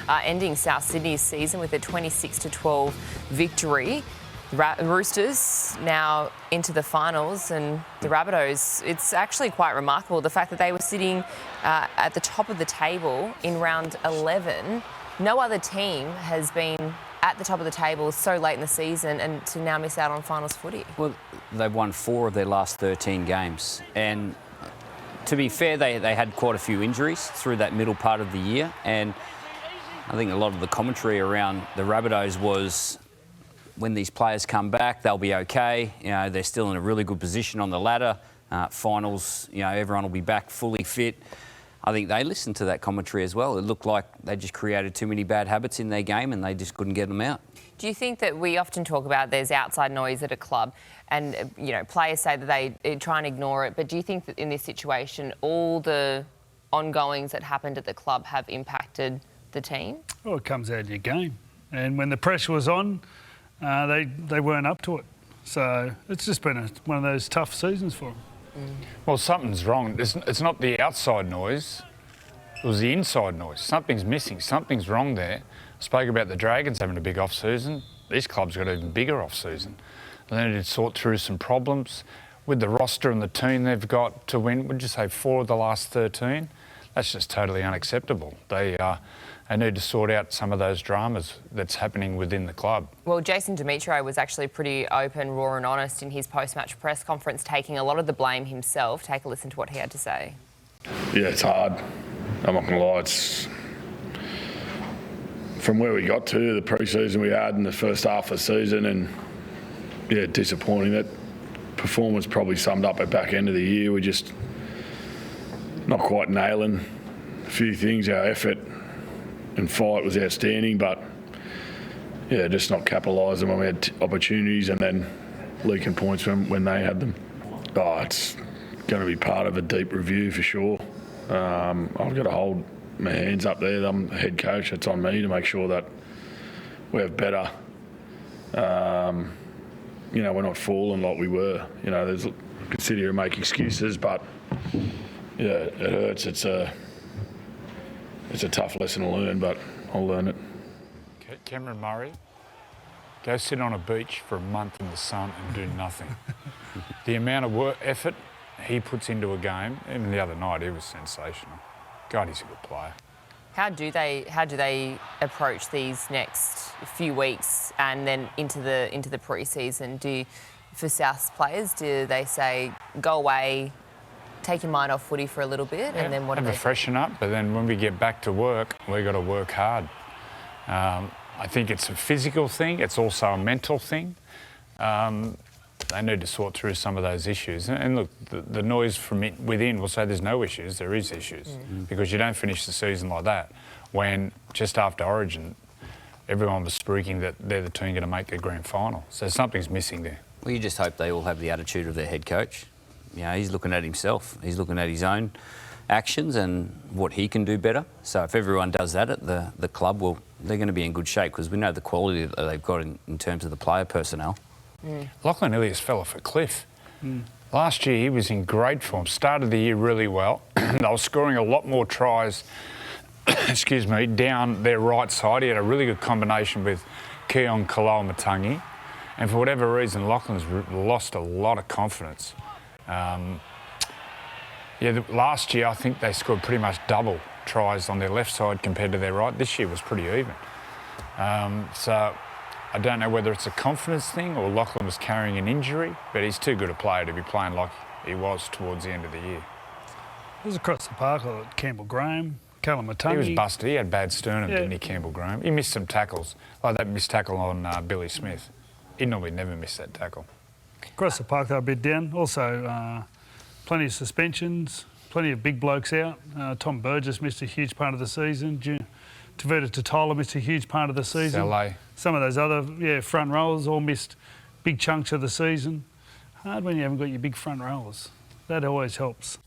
ending South Sydney's season with a 26-12 victory. Roosters now into the finals, and the Rabbitohs, it's actually quite remarkable the fact that they were sitting at the top of the table in round 11. No other team has been at the top of the table so late in the season and to now miss out on finals footy. Well, they've won 4 of their last 13 games, and to be fair, they had quite a few injuries through that middle part of the year, and I think a lot of the commentary around the Rabbitohs was, when these players come back, they'll be okay. You know, they're still in a really good position on the ladder. Finals, you know, everyone will be back fully fit. I think they listened to that commentary as well. It looked like they just created too many bad habits in their game and they just couldn't get them out. Do you think that we often talk about there's outside noise at a club and, you know, players say that they try and ignore it, but do you think that in this situation all the ongoings that happened at the club have impacted the team? Well, it comes out of your game. And when the pressure was on, they weren't up to it. So it's just been one of those tough seasons for them. Well, something's wrong. It's not the outside noise, it was the inside noise. Something's missing, something's wrong there. I spoke about the Dragons having a big off-season. These clubs got an even bigger off-season. They need to sort through some problems. With the roster and the team they've got to win, would you say 4 of the last 13? That's just totally unacceptable. They need to sort out some of those dramas that's happening within the club. Well, Jason Demetriou was actually pretty open, raw and honest in his post-match press conference, taking a lot of the blame himself. Take a listen to what he had to say. Yeah, it's hard. I'm not going to lie. It's from where we got to, the pre-season we had in the first half of the season, and yeah, disappointing. That performance probably summed up at back end of the year. We're just not quite nailing a few things. Our effort and fight was outstanding, but yeah, just not capitalising when we had opportunities and then leaking points when they had them. Oh, it's going to be part of a deep review for sure. I've got to hold my hands up there. I'm the head coach. It's on me to make sure that we have better. You know, we're not falling like we were. You know, I could sit here and make excuses, but yeah, it hurts. It's a tough lesson to learn, but I'll learn it. Cameron Murray, go sit on a beach for a month in the sun and do nothing. The amount of effort he puts into a game, even the other night, he was sensational. God, he's a good player. How do they approach these next few weeks and then into the pre-season? For South's players, do they say go away, take your mind off footy for a little bit, and then what do they do? Freshen up, but then when we get back to work, we've got to work hard. I think it's a physical thing. It's also a mental thing. They need to sort through some of those issues. And look, the noise from within will say there's no issues. There is issues because you don't finish the season like that when just after Origin, everyone was speaking that they're the team going to make their grand final. So something's missing there. Well, you just hope they all have the attitude of their head coach. You know, he's looking at himself. He's looking at his own actions and what he can do better. So if everyone does that at the club, well, they're going to be in good shape because we know the quality that they've got in terms of the player personnel. Lachlan Ilias fell off a cliff. Last year he was in great form, started the year really well. They were scoring a lot more tries, excuse me, down their right side. He had a really good combination with Keon Kaloa-Matangi. And for whatever reason, Lachlan's lost a lot of confidence. Last year I think they scored pretty much double tries on their left side compared to their right. This year was pretty even. So I don't know whether it's a confidence thing or Lachlan was carrying an injury, but he's too good a player to be playing like he was towards the end of the year. It was across the park at Campbell Graham, Kaloa-Matangi. He was busted. He had bad sternum, didn't he, Campbell Graham? He missed some tackles, like that missed tackle on Billy Smith. He normally never missed that tackle. Across the park, they were a bit down. Also, plenty of suspensions, plenty of big blokes out. Tom Burgess missed a huge part of the season. Taverta Totola missed a huge part of the season. Saleh. Some of those other front rowers all missed big chunks of the season. Hard when you haven't got your big front rowers. That always helps.